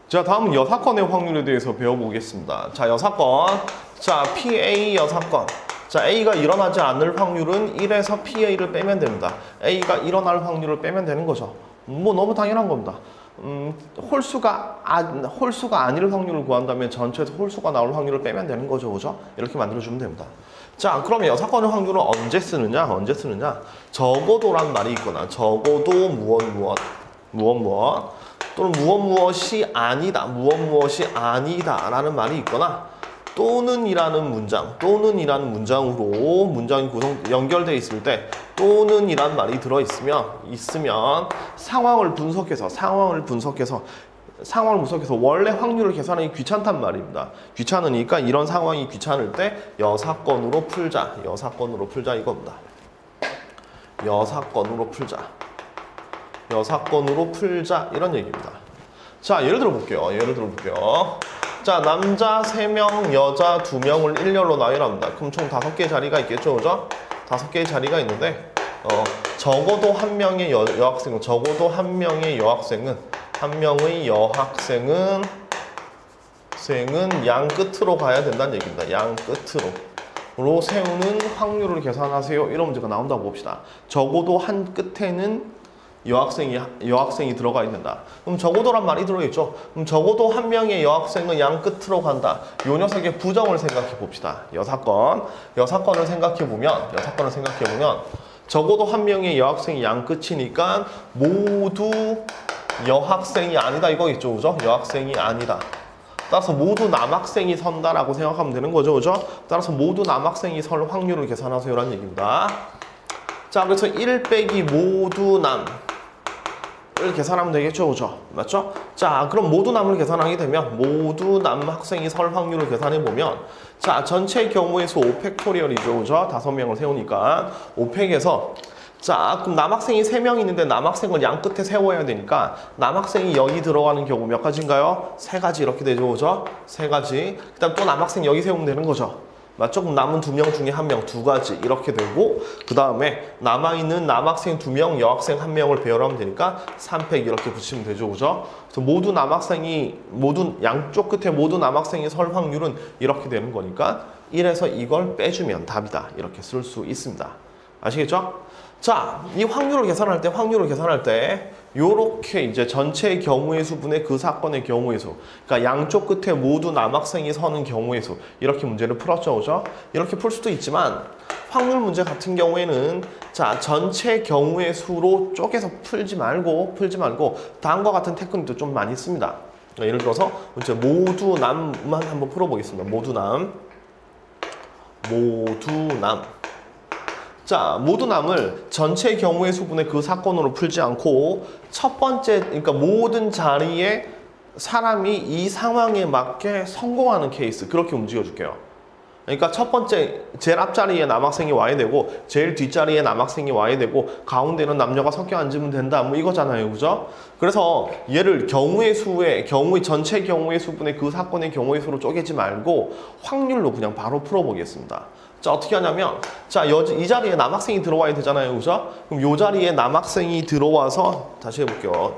자, 다음은 여사건의 확률에 대해서 배워보겠습니다. 자, 여사건. 자, PA 여사건. 자, A가 일어나지 않을 확률은 1에서 PA를 빼면 됩니다. A가 일어날 확률을 빼면 되는 거죠. 뭐 너무 당연한 겁니다. 홀수가 아닐 확률을 구한다면 전체에서 홀수가 나올 확률을 빼면 되는 거죠. 그죠? 이렇게 만들어주면 됩니다. 자, 그러면 여사건의 확률은 언제 쓰느냐? 적어도란 말이 있거나, 적어도 무엇 또는 무엇이 아니다 라는 말이 있거나, 또는이라는 문장으로 문장이 연결되어 있을 때 또는이란 말이 있으면 상황을 분석해서 원래 확률을 계산하기 귀찮단 말입니다. 귀찮으니까 이런 상황이 귀찮을 때 여사건으로 풀자 이겁니다. 여사건으로 풀자 이런 얘기입니다. 자, 예를 들어 볼게요. 자, 남자 3명, 여자 2명을 일렬로 나열합니다. 그럼 총 5개의 자리가 있겠죠, 그죠? 5개의 자리가 있는데 적어도 한 명의 여학생은 양 끝으로 가야 된다는 얘기입니다. 양 끝으로 세우는 확률을 계산하세요. 이런 문제가 나온다고 봅시다. 적어도 한 끝에는 여학생이 들어가 있는다. 그럼 적어도란 말이 들어있죠. 그럼 적어도 한 명의 여학생은 양 끝으로 간다. 요 녀석의 부정을 생각해 봅시다. 여사건을 생각해 보면 적어도 한 명의 여학생이 양 끝이니까 모두 여학생이 아니다 이거겠죠. 그죠? 여학생이 아니다. 따라서 모두 남학생이 선다라고 생각하면 되는 거죠. 그죠? 따라서 모두 남학생이 설 확률을 계산하세요라는 얘기입니다. 자, 그래서 1 빼기 모두 남을 계산하면 되겠죠. 그죠? 맞죠? 자, 그럼 모두 남을 계산하게 되면 모두 남학생이 설 확률을 계산해보면 자, 전체 경우의 수 5팩토리얼이죠. 그죠? 5명을 세우니까 5팩에서 자, 그럼 남학생이 3명 있는데 남학생을 양 끝에 세워야 되니까 남학생이 여기 들어가는 경우 몇 가지인가요? 3가지 이렇게 되죠. 그죠? 3가지. 그 다음 또 남학생 여기 세우면 되는 거죠. 맞죠? 그럼 남은 2명 중에 1명 2가지 이렇게 되고 그 다음에 남아있는 남학생 2명, 여학생 1명을 배열하면 되니까 3팩 이렇게 붙이면 되죠. 그죠? 그래서 양쪽 끝에 모두 남학생이 설 확률은 이렇게 되는 거니까 1에서 이걸 빼주면 답이다. 이렇게 쓸 수 있습니다. 아시겠죠? 자, 이 확률을 계산할 때 요렇게 이제 전체 경우의 수분의 그 사건의 경우의 수, 그러니까 양쪽 끝에 모두 남학생이 서는 경우의 수, 이렇게 문제를 풀었죠. 그죠? 이렇게 풀 수도 있지만 확률 문제 같은 경우에는 자, 전체 경우의 수로 쪼개서 풀지 말고 다음과 같은 테크닉도 좀 많이 씁니다. 예를 들어서 이제 모두 남만 한번 풀어보겠습니다. 모두 남. 자, 모두 남을 전체 경우의 수분의 그 사건으로 풀지 않고 첫 번째, 그러니까 모든 자리에 사람이 이 상황에 맞게 성공하는 케이스, 그렇게 움직여줄게요. 그러니까 첫 번째, 제일 앞자리에 남학생이 와야 되고 제일 뒷자리에 남학생이 와야 되고 가운데는 남녀가 섞여 앉으면 된다, 뭐 이거잖아요. 그죠? 그래서 얘를 전체 경우의 수분의 그 사건의 경우의 수로 쪼개지 말고 확률로 그냥 바로 풀어보겠습니다. 자, 어떻게 하냐면 자, 이 자리에 남학생이 들어와야 되잖아요. 그죠? 그럼 이 자리에 남학생이 들어와서 다시 해볼게요.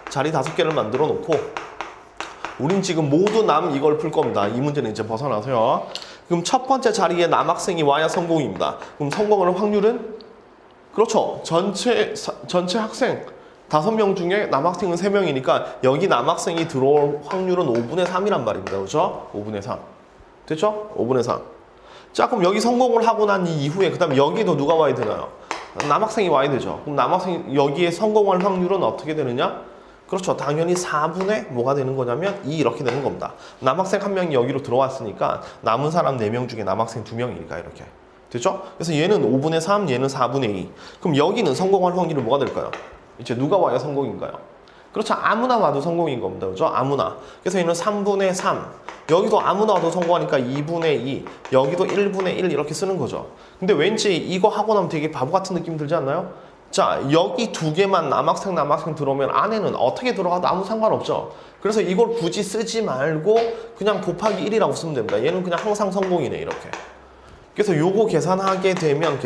자리 5개를 만들어 놓고 우린 지금 모두 남 이걸 풀 겁니다. 이 문제는 이제 벗어나서요. 그럼 첫 번째 자리에 남학생이 와야 성공입니다. 그럼 성공하는 확률은? 그렇죠. 전체 학생 5명 중에 남학생은 3명이니까 여기 남학생이 들어올 확률은 5분의 3이란 말입니다. 그렇죠? 5분의 3. 됐죠? 5분의 3. 자, 그럼 여기 성공을 하고 난 이후에 그 다음에 여기도 누가 와야 되나요? 남학생이 와야 되죠. 그럼 남학생이 여기에 성공할 확률은 어떻게 되느냐? 그렇죠. 당연히 4분의 뭐가 되는 거냐면 2 이렇게 되는 겁니다. 남학생 1명이 여기로 들어왔으니까 남은 사람 4명 중에 남학생 2명이니까 이렇게. 됐죠? 그래서 얘는 5분의 3, 얘는 4분의 2. 그럼 여기는 성공할 확률은 뭐가 될까요? 이제 누가 와야 성공인가요? 그렇죠. 아무나 와도 성공인 겁니다. 그죠? 아무나. 그래서 얘는 3분의 3. 여기도 아무나 와도 성공하니까 2분의 2. 여기도 1분의 1 이렇게 쓰는 거죠. 근데 왠지 이거 하고 나면 되게 바보 같은 느낌 들지 않나요? 자, 여기 2개만 남학생 들어오면 안에는 어떻게 들어가도 아무 상관없죠. 그래서 이걸 굳이 쓰지 말고 그냥 곱하기 1이라고 쓰면 됩니다. 얘는 그냥 항상 성공이네, 이렇게. 그래서 요거 계산하게 되면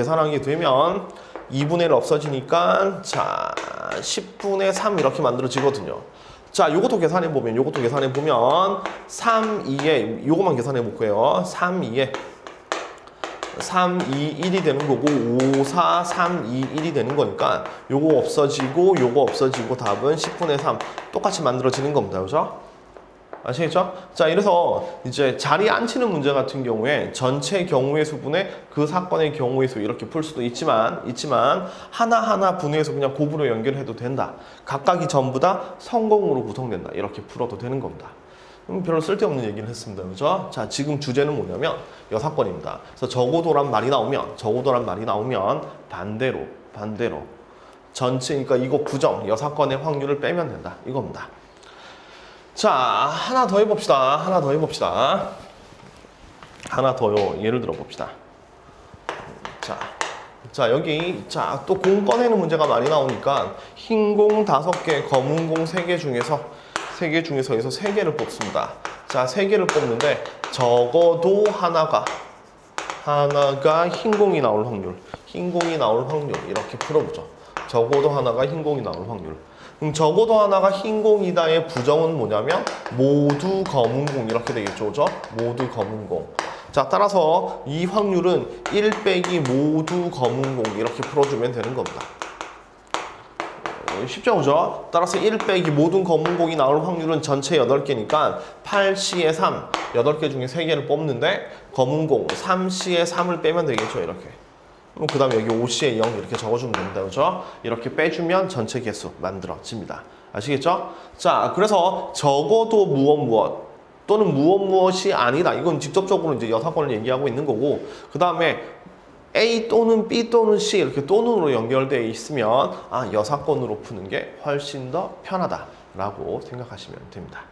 2분의 1 없어지니까 자, 10분의 3 이렇게 만들어지거든요. 자, 요것도 계산해 보면 3, 2에 요것만 계산해 볼게요. 3, 2에 3, 2, 1이 되는 거고 5, 4, 3, 2, 1이 되는 거니까 요거 없어지고 요거 없어지고 답은 10분의 3 똑같이 만들어지는 겁니다. 그죠? 아시겠죠? 자, 이래서 이제 자리에 앉히는 문제 같은 경우에 전체 경우의 수분의 그 사건의 경우의 수 이렇게 풀 수도 있지만 하나하나 분해해서 그냥 곱으로 연결해도 된다. 각각이 전부 다 성공으로 구성된다. 이렇게 풀어도 되는 겁니다. 별로 쓸데없는 얘기를 했습니다. 그죠? 자, 지금 주제는 뭐냐면 여사건입니다. 그래서 적어도란 말이 나오면 반대로 전체, 그러니까 이거 부정, 여사건의 확률을 빼면 된다. 이겁니다. 자, 하나 더 해봅시다. 하나 더요. 예를 들어 봅시다. 자, 여기, 자, 또 공 꺼내는 문제가 많이 나오니까 흰 공 5개, 검은 공 3개 중에서 여기서 3개를 뽑습니다. 자, 3개를 뽑는데 적어도 하나가 흰 공이 나올 확률. 이렇게 풀어보죠. 적어도 하나가 흰 공이 나올 확률. 적어도 하나가 흰 공이다의 부정은 뭐냐면 모두 검은 공 이렇게 되겠죠. 그죠? 모두 검은 공. 자, 따라서 이 확률은 1 빼기 모두 검은 공 이렇게 풀어주면 되는 겁니다. 쉽죠? 그죠? 따라서 1 빼기 모든 검은 공이 나올 확률은 전체 8개니까 8C에 3, 8개 중에 3개를 뽑는데 검은 공 3C에 3을 빼면 되겠죠. 이렇게. 그 다음에 여기 5C에 0 이렇게 적어주면 됩니다. 그죠? 이렇게 빼주면 전체 개수 만들어집니다. 아시겠죠? 자, 그래서 적어도 무엇 또는 무엇이 아니다. 이건 직접적으로 이제 여사건을 얘기하고 있는 거고, 그 다음에 A 또는 B 또는 C 이렇게 또는으로 연결되어 있으면 여사건으로 푸는 게 훨씬 더 편하다라고 생각하시면 됩니다.